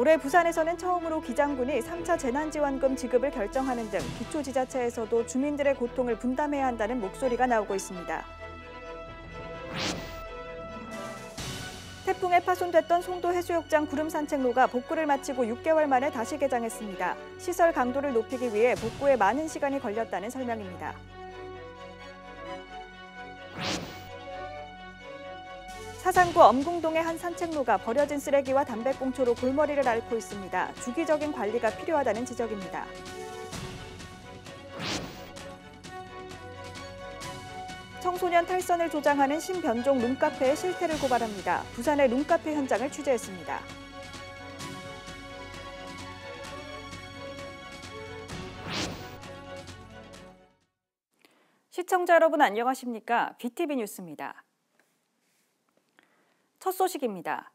올해 부산에서는 처음으로 기장군이 3차 재난지원금 지급을 결정하는 등 기초지자체에서도 주민들의 고통을 분담해야 한다는 목소리가 나오고 있습니다. 태풍에 파손됐던 송도 해수욕장 구름산책로가 복구를 마치고 6개월 만에 다시 개장했습니다. 시설 강도를 높이기 위해 복구에 많은 시간이 걸렸다는 설명입니다. 사상구 엄궁동의 한 산책로가 버려진 쓰레기와 담배꽁초로 골머리를 앓고 있습니다. 주기적인 관리가 필요하다는 지적입니다. 청소년 탈선을 조장하는 신변종 룸카페의 실태를 고발합니다. 부산의 룸카페 현장을 취재했습니다. 시청자 여러분 안녕하십니까? BTV 뉴스입니다. 첫 소식입니다.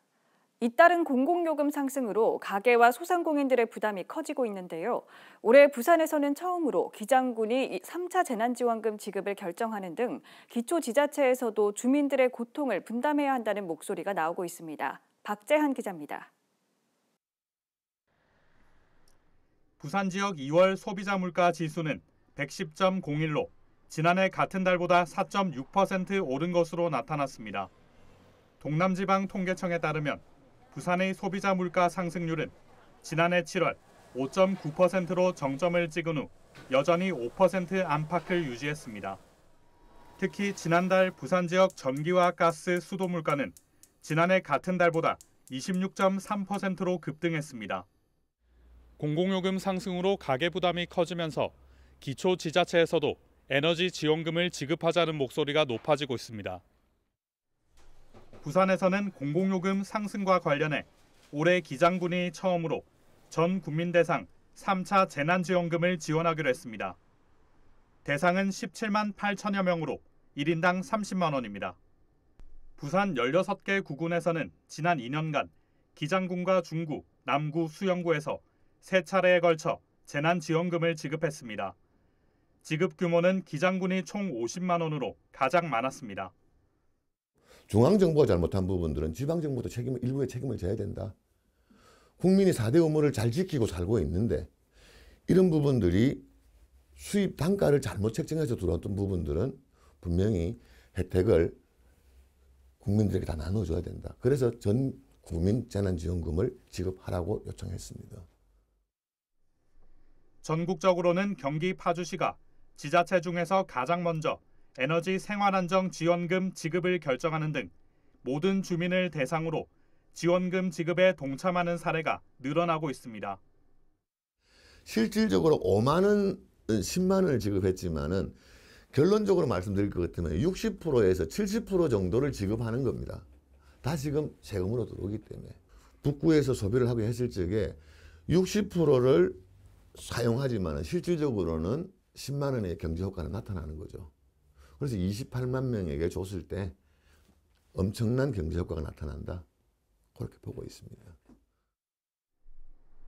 잇따른 공공요금 상승으로 가계와 소상공인들의 부담이 커지고 있는데요. 올해 부산에서는 처음으로 기장군이 3차 재난지원금 지급을 결정하는 등 기초지자체에서도 주민들의 고통을 분담해야 한다는 목소리가 나오고 있습니다. 박재한 기자입니다. 부산 지역 2월 소비자 물가 지수는 110.01로 지난해 같은 달보다 4.6% 오른 것으로 나타났습니다. 동남지방 통계청에 따르면 부산의 소비자 물가 상승률은 지난해 7월 5.9%로 정점을 찍은 후 여전히 5% 안팎을 유지했습니다. 특히 지난달 부산 지역 전기와 가스, 수도 물가는 지난해 같은 달보다 26.3%로 급등했습니다. 공공요금 상승으로 가계 부담이 커지면서 기초지자체에서도 에너지 지원금을 지급하자는 목소리가 높아지고 있습니다. 부산에서는 공공요금 상승과 관련해 올해 기장군이 처음으로 전 국민 대상 3차 재난지원금을 지원하기로 했습니다. 대상은 17만 8천여 명으로 1인당 30만 원입니다. 부산 16개 구군에서는 지난 2년간 기장군과 중구, 남구, 수영구에서 3차례에 걸쳐 재난지원금을 지급했습니다. 지급 규모는 기장군이 총 50만 원으로 가장 많았습니다. 중앙정부가 잘못한 부분들은 지방정부도 일부의 책임을 져야 된다. 국민이 4대 의무를 잘 지키고 살고 있는데 이런 부분들이 수입 단가를 잘못 책정해서 들어왔던 부분들은 분명히 혜택을 국민들에게 다 나눠줘야 된다. 그래서 전 국민 재난지원금을 지급하라고 요청했습니다. 전국적으로는 경기 파주시가 지자체 중에서 가장 먼저 에너지 생활안정 지원금 지급을 결정하는 등 모든 주민을 대상으로 지원금 지급에 동참하는 사례가 늘어나고 있습니다. 실질적으로 5만 원, 10만 원을 지급했지만은 결론적으로 말씀드릴 것 같으면 60%에서 70% 정도를 지급하는 겁니다. 다 지금 세금으로 들어오기 때문에 북구에서 소비를 하고 했을 적에 60%를 사용하지만 실질적으로는 10만 원의 경제 효과는 나타나는 거죠. 그래서 28만 명에게 줬을 때 엄청난 경제 효과가 나타난다. 그렇게 보고 있습니다.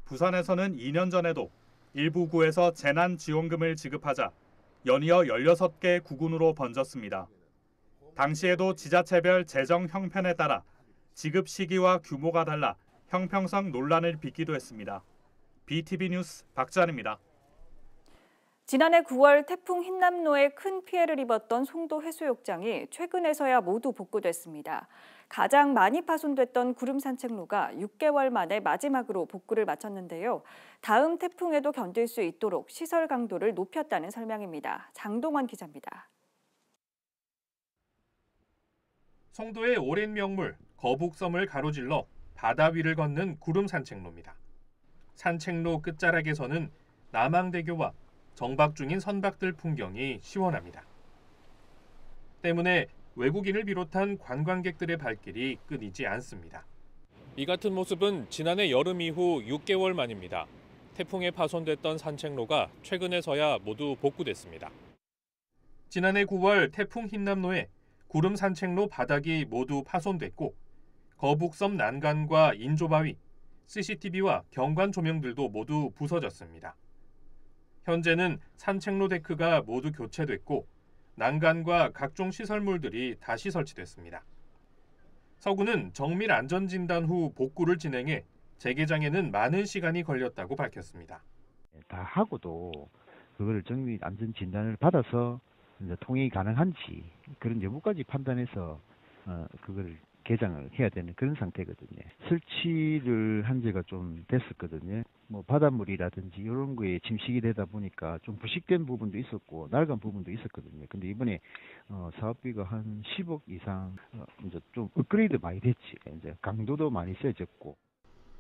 부산에서는 2년 전에도 일부 구에서 재난지원금을 지급하자 연이어 16개 구군으로 번졌습니다. 당시에도 지자체별 재정 형편에 따라 지급 시기와 규모가 달라 형평성 논란을 빚기도 했습니다. BTV 뉴스 박재한입니다. 지난해 9월 태풍 흰남노에 큰 피해를 입었던 송도 해수욕장이 최근에서야 모두 복구됐습니다. 가장 많이 파손됐던 구름산책로가 6개월 만에 마지막으로 복구를 마쳤는데요. 다음 태풍에도 견딜 수 있도록 시설 강도를 높였다는 설명입니다. 장동원 기자입니다. 송도의 오랜 명물 거북섬을 가로질러 바다 위를 걷는 구름산책로입니다. 산책로 끝자락에서는 남항대교와 정박 중인 선박들 풍경이 시원합니다. 때문에 외국인을 비롯한 관광객들의 발길이 끊이지 않습니다. 이 같은 모습은 지난해 여름 이후 6개월 만입니다. 태풍에 파손됐던 산책로가 최근에서야 모두 복구됐습니다. 지난해 9월 태풍 흰남노에 구름 산책로 바닥이 모두 파손됐고 거북섬 난간과 인조바위, CCTV와 경관 조명들도 모두 부서졌습니다. 현재는 산책로 데크가 모두 교체됐고 난간과 각종 시설물들이 다시 설치됐습니다. 서구는 정밀 안전진단 후 복구를 진행해 재개장에는 많은 시간이 걸렸다고 밝혔습니다. 다 하고도 그걸 정밀 안전 진단을 받아서 이제 통행이 가능한지 그런 여부까지 판단해서 그걸 개장을 해야 되는 그런 상태거든요. 설치를 한 지가 좀 됐었거든요. 뭐 바닷물이라든지 이런 거에 침식이 되다 보니까 좀 부식된 부분도 있었고 낡은 부분도 있었거든요. 근데 이번에 사업비가 한 10억 이상 이제 좀 업그레이드 많이 됐지. 이제 강도도 많이 세졌고.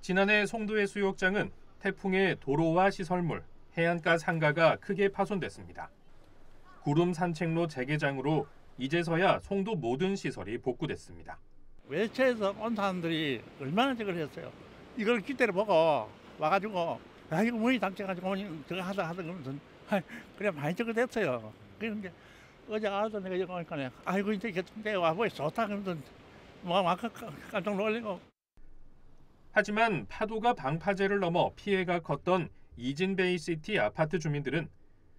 지난해 송도해수욕장은 태풍에 도로와 시설물, 해안가 상가가 크게 파손됐습니다. 구름 산책로 재개장으로 이제서야 송도 모든 시설이 복구됐습니다. 외처에서 온 사람들이 얼마나 저걸 했어요. 이걸 기다려보고 와가지고 이거 문이 닫혀가지고 저거 하다 그러면서 그래 많이 저거 됐어요. 그런데 어제 아도 내가 여기 오니까 아이고 이제 개통돼 와보니 좋다 그러면서 뭐 깜짝 놀리고. 하지만 파도가 방파제를 넘어 피해가 컸던 이진베이시티 아파트 주민들은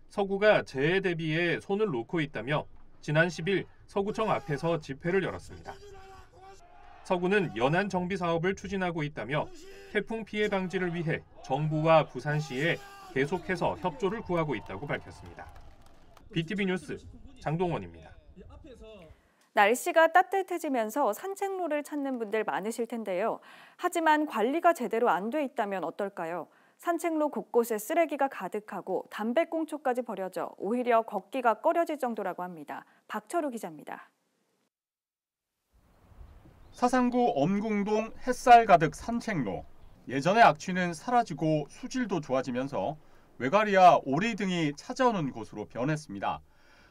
서구가 재해 대비에 손을 놓고 있다며 지난 10일 서구청 앞에서 집회를 열었습니다. 서구는 연안 정비 사업을 추진하고 있다며 태풍 피해 방지를 위해 정부와 부산시에 계속해서 협조를 구하고 있다고 밝혔습니다. BTV 뉴스 장동원입니다. 날씨가 따뜻해지면서 산책로를 찾는 분들 많으실 텐데요. 하지만 관리가 제대로 안 돼 있다면 어떨까요? 산책로 곳곳에 쓰레기가 가득하고 담배꽁초까지 버려져 오히려 걷기가 꺼려질 정도라고 합니다. 박철우 기자입니다. 사상구 엄궁동 햇살 가득 산책로. 예전의 악취는 사라지고 수질도 좋아지면서 외가리와 오리 등이 찾아오는 곳으로 변했습니다.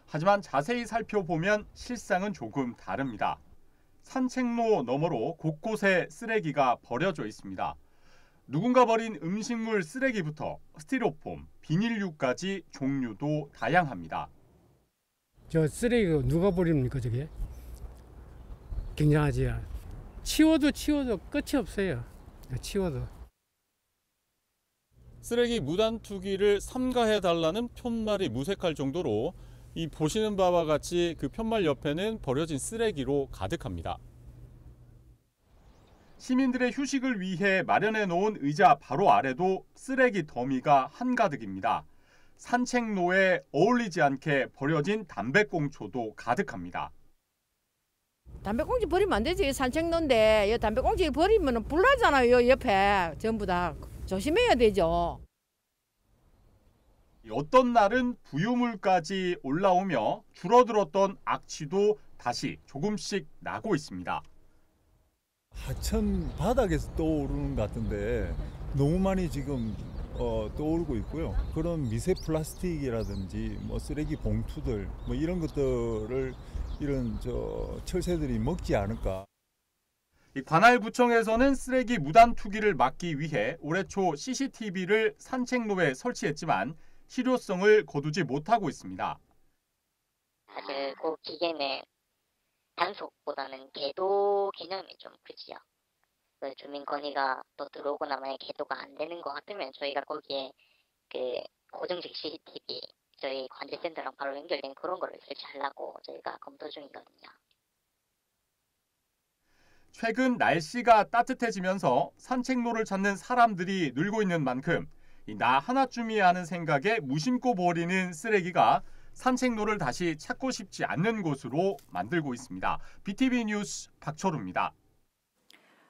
하지만 자세히 살펴보면 실상은 조금 다릅니다. 산책로 너머로 곳곳에 쓰레기가 버려져 있습니다. 누군가 버린 음식물 쓰레기부터 스티로폼, 비닐류까지 종류도 다양합니다. 저 쓰레기 누가 버립니까 저게? 굉장하지. 치워도 끝이 없어요. 치워도. 쓰레기 무단 투기를 삼가해달라는 푯말이 무색할 정도로 이 보시는 바와 같이 그 푯말 옆에는 버려진 쓰레기로 가득합니다. 시민들의 휴식을 위해 마련해 놓은 의자 바로 아래도 쓰레기 더미가 한가득입니다. 산책로에 어울리지 않게 버려진 담배꽁초도 가득합니다. 담배꽁초 버리면 안 되지. 산책로인데 담배꽁초 버리면 불나잖아요. 옆에 전부 다 조심해야 되죠. 어떤 날은 부유물까지 올라오며 줄어들었던 악취도 다시 조금씩 나고 있습니다. 하천 바닥에서 떠오르는 것 같은데 너무 많이 지금 떠오르고 있고요. 그런 미세 플라스틱이라든지 뭐 쓰레기 봉투들 뭐 이런 것들을 이런 철새들이 먹지 않을까. 관할구청에서는 쓰레기 무단 투기를 막기 위해 올해 초 CCTV를 산책로에 설치했지만 실효성을 거두지 못하고 있습니다. 사실 그 기계는 단속보다는 계도 개념이 좀 크지요. 그 주민 건의가 또 들어오고 나면 계도가 안 되는 것 같으면 저희가 거기에 그 고정식 CCTV 저희 관제센터랑 바로 연결된 그런 거를 설치하려고 저희가 검토 중이거든요. 최근 날씨가 따뜻해지면서 산책로를 찾는 사람들이 늘고 있는 만큼 나 하나쯤이야 하는 생각에 무심코 버리는 쓰레기가 산책로를 다시 찾고 싶지 않는 곳으로 만들고 있습니다. BTV 뉴스 박철우입니다.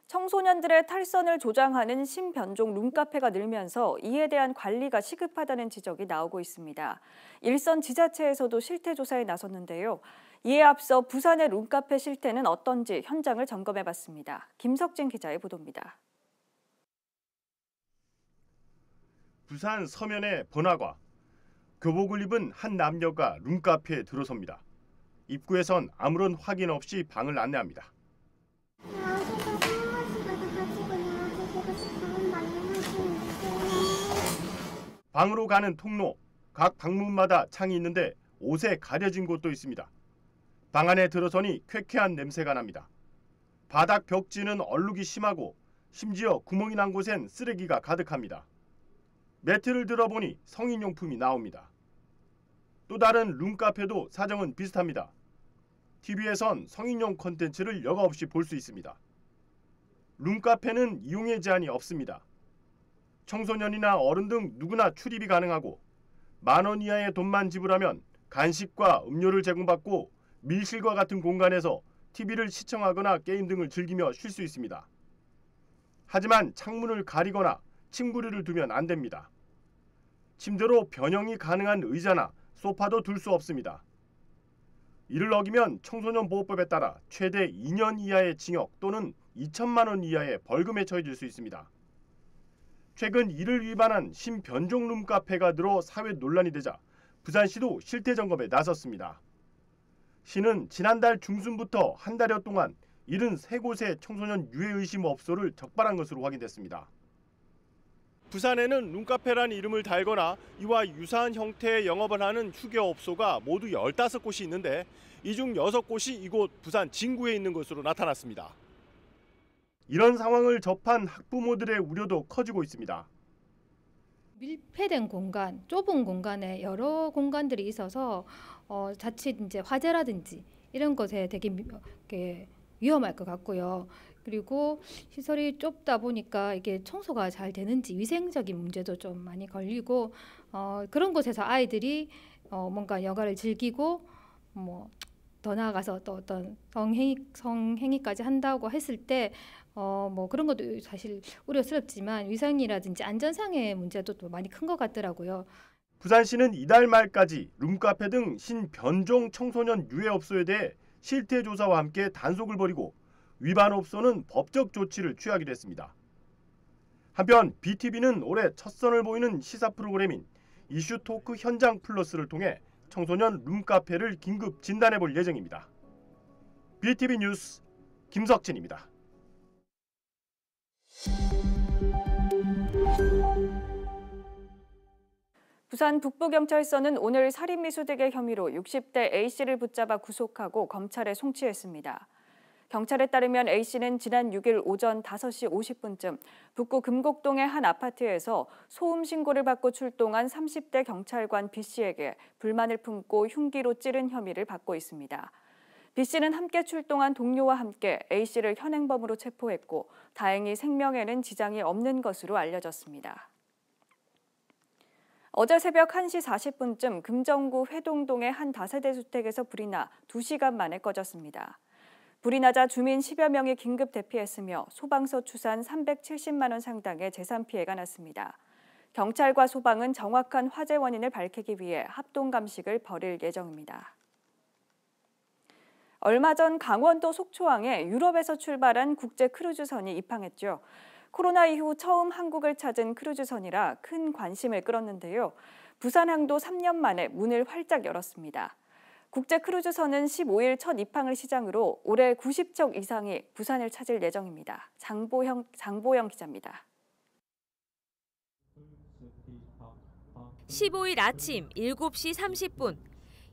청소년들의 탈선을 조장하는 신변종 룸카페가 늘면서 이에 대한 관리가 시급하다는 지적이 나오고 있습니다. 일선 지자체에서도 실태 조사에 나섰는데요. 이에 앞서 부산의 룸카페 실태는 어떤지 현장을 점검해봤습니다. 김석진 기자의 보도입니다. 부산 서면의 번화가. 교복을 입은 한 남녀가 룸카페에 들어섭니다. 입구에선 아무런 확인 없이 방을 안내합니다. 방으로 가는 통로, 각 방문마다 창이 있는데 옷에 가려진 곳도 있습니다. 방 안에 들어서니 쾌쾌한 냄새가 납니다. 바닥 벽지는 얼룩이 심하고 심지어 구멍이 난 곳엔 쓰레기가 가득합니다. 매트를 들어보니 성인용품이 나옵니다. 또 다른 룸카페도 사정은 비슷합니다. TV에선 성인용 콘텐츠를 여과 없이 볼 수 있습니다. 룸카페는 이용의 제한이 없습니다. 청소년이나 어른 등 누구나 출입이 가능하고 10,000원 이하의 돈만 지불하면 간식과 음료를 제공받고 밀실과 같은 공간에서 TV를 시청하거나 게임 등을 즐기며 쉴 수 있습니다. 하지만 창문을 가리거나 침구류를 두면 안 됩니다. 침대로 변형이 가능한 의자나 소파도 둘 수 없습니다. 이를 어기면 청소년 보호법에 따라 최대 2년 이하의 징역 또는 2천만 원 이하의 벌금에 처해질 수 있습니다. 최근 이를 위반한 신변종 룸카페가 들어 사회 논란이 되자 부산시도 실태 점검에 나섰습니다. 시는 지난달 중순부터 한 달여 동안 73곳의 청소년 유해 의심 업소를 적발한 것으로 확인됐습니다. 부산에는 룸카페라는 이름을 달거나 이와 유사한 형태의 영업을 하는 휴게업소가 모두 15곳이 있는데 이 중 6곳이 이곳 부산 진구에 있는 것으로 나타났습니다. 이런 상황을 접한 학부모들의 우려도 커지고 있습니다. 밀폐된 공간, 좁은 공간에 여러 공간들이 있어서 자칫 이제 화재라든지 이런 것에 되게 위험할 것 같고요. 그리고 시설이 좁다 보니까 이게 청소가 잘 되는지 위생적인 문제도 좀 많이 걸리고 그런 곳에서 아이들이 뭔가 여가를 즐기고 뭐 더 나아가서 또 어떤 성행위까지 한다고 했을 때 뭐 그런 것도 사실 우려스럽지만 위생이라든지 안전상의 문제도 또 많이 큰 것 같더라고요. 부산시는 이달 말까지 룸카페 등 신변종 청소년 유해업소에 대해 실태조사와 함께 단속을 벌이고 위반 업소는 법적 조치를 취하기로 했습니다. 한편 BTV는 올해 첫 선을 보이는 시사 프로그램인 이슈토크 현장 플러스를 통해 청소년 룸카페를 긴급 진단해 볼 예정입니다. BTV 뉴스 김석진입니다. 부산 북부경찰서는 오늘 살인미수대계 혐의로 60대 A씨를 붙잡아 구속하고 검찰에 송치했습니다. 경찰에 따르면 A씨는 지난 6일 오전 5시 50분쯤 북구 금곡동의 한 아파트에서 소음 신고를 받고 출동한 30대 경찰관 B씨에게 불만을 품고 흉기로 찌른 혐의를 받고 있습니다. B씨는 함께 출동한 동료와 함께 A씨를 현행범으로 체포했고 다행히 생명에는 지장이 없는 것으로 알려졌습니다. 어제 새벽 1시 40분쯤 금정구 회동동의 한 다세대 주택에서 불이 나 2시간 만에 꺼졌습니다. 불이 나자 주민 10여 명이 긴급 대피했으며 소방서 추산 370만 원 상당의 재산 피해가 났습니다. 경찰과 소방은 정확한 화재 원인을 밝히기 위해 합동 감식을 벌일 예정입니다. 얼마 전 강원도 속초항에 유럽에서 출발한 국제 크루즈선이 입항했죠. 코로나 이후 처음 한국을 찾은 크루즈선이라 큰 관심을 끌었는데요. 부산항도 3년 만에 문을 활짝 열었습니다. 국제 크루즈선은 15일 첫 입항을 시작으로 올해 90척 이상이 부산을 찾을 예정입니다. 장보영 기자입니다. 15일 아침 7시 30분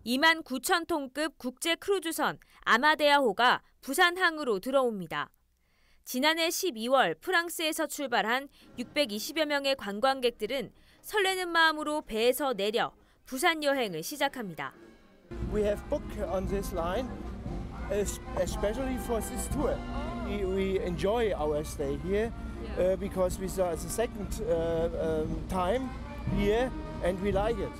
29,000톤급 국제 크루즈선 아마데아호가 부산항으로 들어옵니다. 지난해 12월 프랑스에서 출발한 620여 명의 관광객들은 설레는 마음으로 배에서 내려 부산 여행을 시작합니다. We have booked on this line, especially for this tour. We enjoy our stay here because we saw it's the second time here and we like it.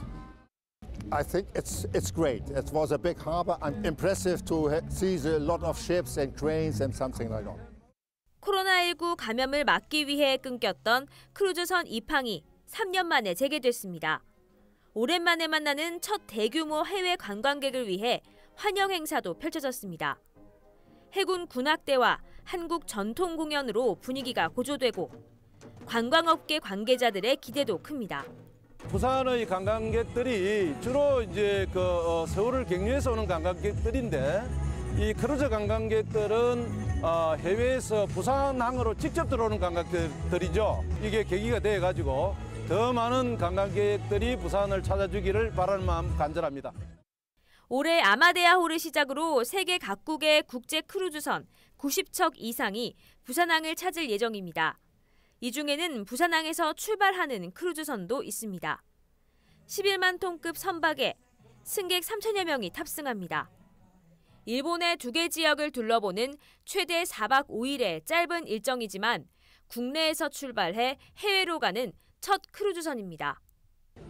I think it's great. It was a big harbor and impressive to see a lot of ships and cranes and something like that. 코로나19 감염을 막기 위해 끊겼던 크루즈선 입항이 3년 만에 재개됐습니다. 오랜만에 만나는 첫 대규모 해외 관광객을 위해 환영 행사도 펼쳐졌습니다. 해군 군악대와 한국 전통 공연으로 분위기가 고조되고 관광업계 관계자들의 기대도 큽니다. 부산의 관광객들이 주로 이제 서울을 경유해서 오는 관광객들인데 이 크루즈 관광객들은 해외에서 부산항으로 직접 들어오는 관광객들이죠. 이게 계기가 돼가지고 더 많은 관광객들이 부산을 찾아주기를 바라는 마음 간절합니다. 올해 아마데아호를 시작으로 세계 각국의 국제 크루즈선 90척 이상이 부산항을 찾을 예정입니다. 이 중에는 부산항에서 출발하는 크루즈선도 있습니다. 11만 톤급 선박에 승객 3천여 명이 탑승합니다. 일본의 2개 지역을 둘러보는 최대 4박 5일의 짧은 일정이지만 국내에서 출발해 해외로 가는 첫 크루즈선입니다.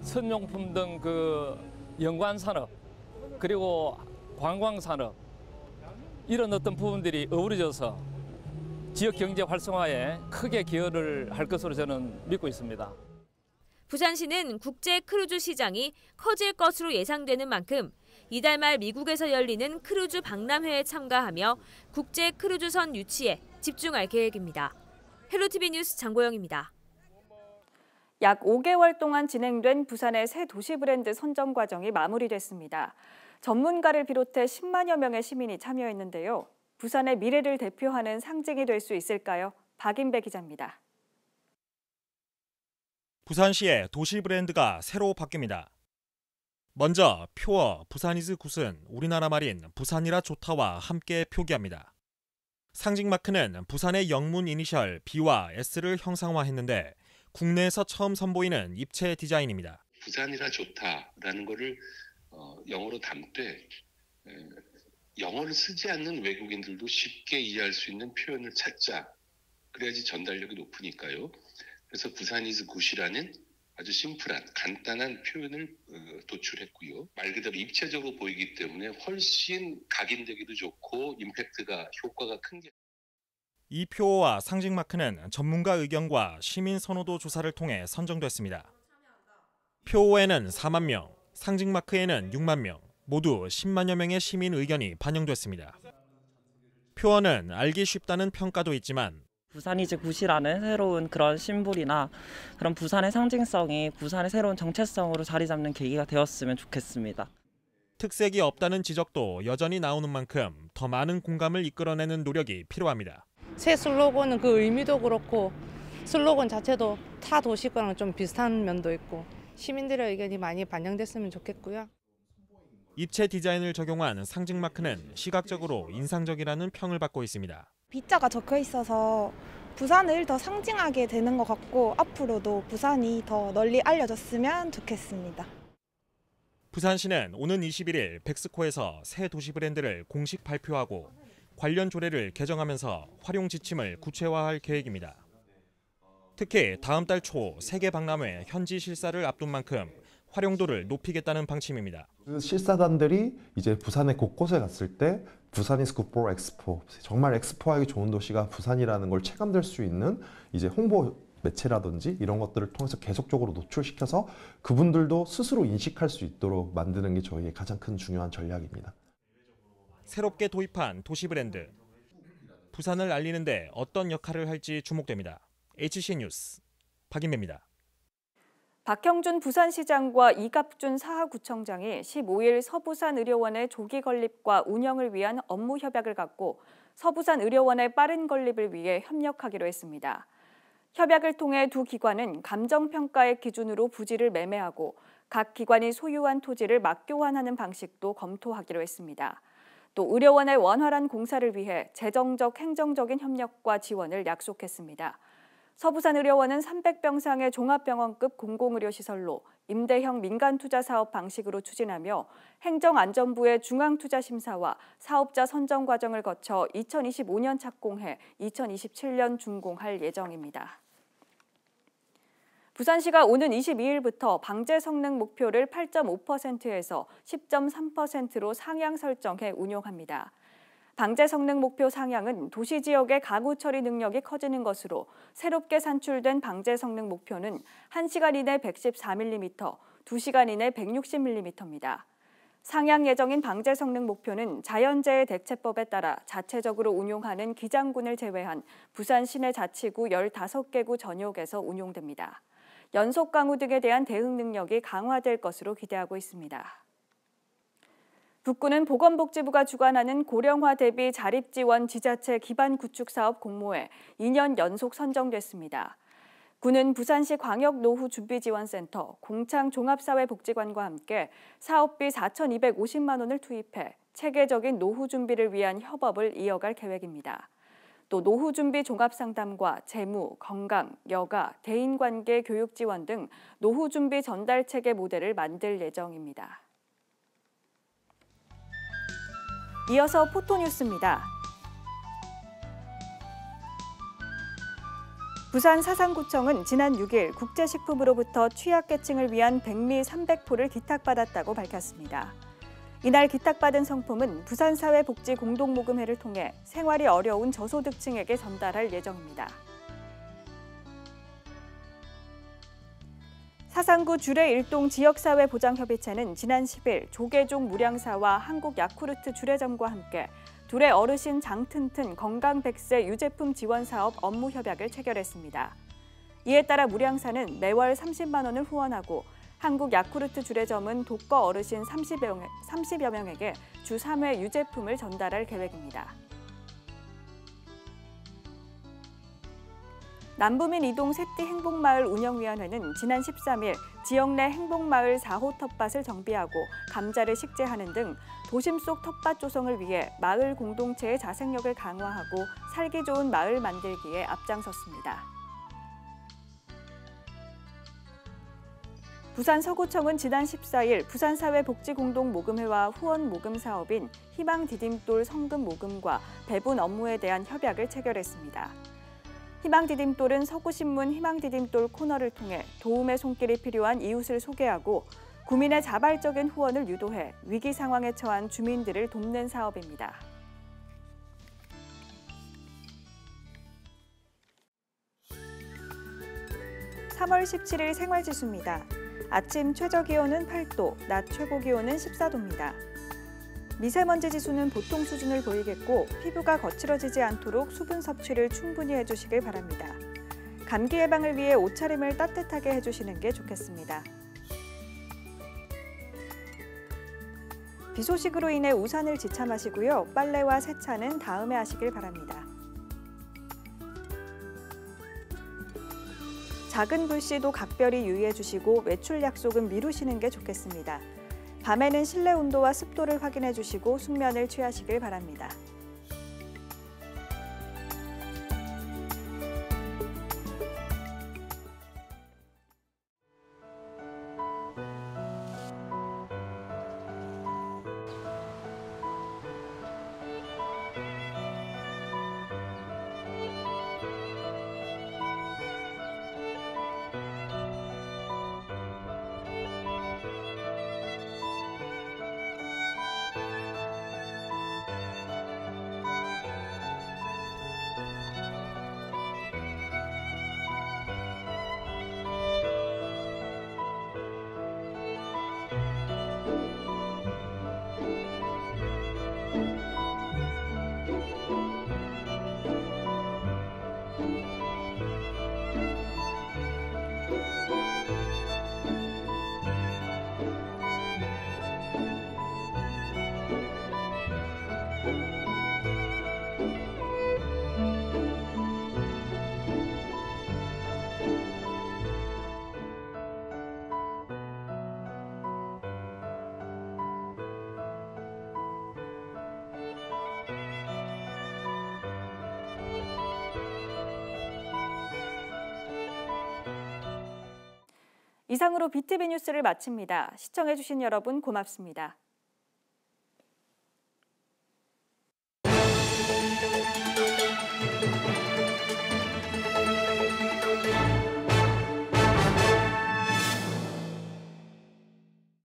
선용품 등 그 연관 산업 그리고 관광 산업 이런 어떤 부분들이 어우러져서 지역 경제 활성화에 크게 기여를 할 것으로 저는 믿고 있습니다. 부산시는 국제 크루즈 시장이 커질 것으로 예상되는 만큼 이달 말 미국에서 열리는 크루즈 박람회에 참가하며 국제 크루즈선 유치에 집중할 계획입니다. 헬로티비 뉴스 장보영입니다. 약 5개월 동안 진행된 부산의 새 도시 브랜드 선정 과정이 마무리됐습니다. 전문가를 비롯해 10만여 명의 시민이 참여했는데요. 부산의 미래를 대표하는 상징이 될 수 있을까요? 박인배 기자입니다. 부산시의 도시 브랜드가 새로 바뀝니다. 먼저 표어 부산이즈 굿은 우리나라 말인 부산이라 좋다와 함께 표기합니다. 상징 마크는 부산의 영문 이니셜 B와 S를 형상화했는데 국내에서 처음 선보이는 입체 디자인입니다. 부산이라 좋다라는 거를 영어로 담되 영어를 쓰지 않는 외국인들도 쉽게 이해할 수 있는 표현을 찾자. 그래야지 전달력이 높으니까요. 그래서 부산이즈 굿이라는 아주 심플한 간단한 표현을 도출했고요. 말 그대로 입체적으로 보이기 때문에 훨씬 각인되기도 좋고 임팩트가 효과가 큰 게. 이 표어와 상징 마크는 전문가 의견과 시민 선호도 조사를 통해 선정됐습니다. 표어에는 4만 명, 상징 마크에는 6만 명, 모두 10만여 명의 시민 의견이 반영됐습니다. 표어는 알기 쉽다는 평가도 있지만 부산이즈 굿이라는 새로운 그런 심볼이나 그런 부산의 상징성이 부산의 새로운 정체성으로 자리 잡는 계기가 되었으면 좋겠습니다. 특색이 없다는 지적도 여전히 나오는 만큼 더 많은 공감을 이끌어내는 노력이 필요합니다. 새 슬로건은 그 의미도 그렇고 슬로건 자체도 타 도시 거랑 좀 비슷한 면도 있고 시민들의 의견이 많이 반영됐으면 좋겠고요. 입체 디자인을 적용한 상징 마크는 시각적으로 인상적이라는 평을 받고 있습니다. B자가 적혀 있어서 부산을 더 상징하게 되는 것 같고 앞으로도 부산이 더 널리 알려졌으면 좋겠습니다. 부산시는 오는 21일 백스코에서 새 도시 브랜드를 공식 발표하고 관련 조례를 개정하면서 활용 지침을 구체화할 계획입니다. 특히 다음 달 초 세계 박람회 현지 실사를 앞둔 만큼 활용도를 높이겠다는 방침입니다. 그 실사단들이 이제 부산의 곳곳에 갔을 때 부산 is good for 엑스포, 정말 엑스포하기 좋은 도시가 부산이라는 걸 체감될 수 있는 이제 홍보 매체라든지 이런 것들을 통해서 계속적으로 노출시켜서 그분들도 스스로 인식할 수 있도록 만드는 게 저희의 가장 큰 중요한 전략입니다. 새롭게 도입한 도시 브랜드. 부산을 알리는데 어떤 역할을 할지 주목됩니다. HC 뉴스 박인배입니다. 박형준 부산시장과 이갑준 사하구청장이 15일 서부산의료원의 조기 건립과 운영을 위한 업무 협약을 갖고 서부산의료원의 빠른 건립을 위해 협력하기로 했습니다. 협약을 통해 두 기관은 감정평가의 기준으로 부지를 매매하고 각 기관이 소유한 토지를 맞교환하는 방식도 검토하기로 했습니다. 또 의료원의 원활한 공사를 위해 재정적, 행정적인 협력과 지원을 약속했습니다. 서부산의료원은 300병상의 종합병원급 공공의료시설로 임대형 민간투자사업 방식으로 추진하며 행정안전부의 중앙투자심사와 사업자 선정 과정을 거쳐 2025년 착공해 2027년 준공할 예정입니다. 부산시가 오는 22일부터 방제 성능 목표를 8.5%에서 10.3%로 상향 설정해 운용합니다. 방제 성능 목표 상향은 도시 지역의 가구 처리 능력이 커지는 것으로 새롭게 산출된 방제 성능 목표는 1시간 이내 114mm, 2시간 이내 160mm입니다. 상향 예정인 방제 성능 목표는 자연재해 대체법에 따라 자체적으로 운용하는 기장군을 제외한 부산 시내 자치구 15개구 전역에서 운용됩니다. 연속 강우 등에 대한 대응 능력이 강화될 것으로 기대하고 있습니다. 북구는 보건복지부가 주관하는 고령화 대비 자립지원 지자체 기반 구축 사업 공모에 2년 연속 선정됐습니다. 구는 부산시 광역노후준비지원센터, 공창종합사회복지관과 함께 사업비 4,250만 원을 투입해 체계적인 노후 준비를 위한 협업을 이어갈 계획입니다. 또 노후준비 종합상담과 재무, 건강, 여가, 대인관계 교육 지원 등 노후준비 전달체계 모델을 만들 예정입니다. 이어서 포토뉴스입니다. 부산 사상구청은 지난 6일 국제식품으로부터 취약계층을 위한 백미 300포를 기탁받았다고 밝혔습니다. 이날 기탁받은 성품은 부산사회복지공동모금회를 통해 생활이 어려운 저소득층에게 전달할 예정입니다. 사상구 주례 일동 지역사회보장협의체는 지난 10일 조계종 무량사와 한국야쿠르트 주례점과 함께 둘의 어르신 장튼튼 건강 100세 유제품 지원 사업 업무 협약을 체결했습니다. 이에 따라 무량사는 매월 30만 원을 후원하고 한국야쿠르트 주례점은 독거 어르신 30여 명에게 주 3회 유제품을 전달할 계획입니다. 남부민 이동 새띠 행복마을 운영위원회는 지난 13일 지역 내 행복마을 4호 텃밭을 정비하고 감자를 식재하는 등 도심 속 텃밭 조성을 위해 마을 공동체의 자생력을 강화하고 살기 좋은 마을 만들기에 앞장섰습니다. 부산 서구청은 지난 14일 부산사회복지공동모금회와 후원모금 사업인 희망디딤돌 성금모금과 배분 업무에 대한 협약을 체결했습니다. 희망디딤돌은 서구신문 희망디딤돌 코너를 통해 도움의 손길이 필요한 이웃을 소개하고 구민의 자발적인 후원을 유도해 위기 상황에 처한 주민들을 돕는 사업입니다. (3월 17일) 생활지수입니다. 아침 최저기온은 8도, 낮 최고기온은 14도입니다. 미세먼지 지수는 보통 수준을 보이겠고 피부가 거칠어지지 않도록 수분 섭취를 충분히 해주시길 바랍니다. 감기 예방을 위해 옷차림을 따뜻하게 해주시는 게 좋겠습니다. 비 소식으로 인해 우산을 지참하시고요. 빨래와 세차는 다음에 하시길 바랍니다. 작은 불씨도 각별히 유의해 주시고 외출 약속은 미루시는 게 좋겠습니다. 밤에는 실내 온도와 습도를 확인해 주시고 숙면을 취하시길 바랍니다. 이상으로 BTV 뉴스를 마칩니다. 시청해주신 여러분 고맙습니다.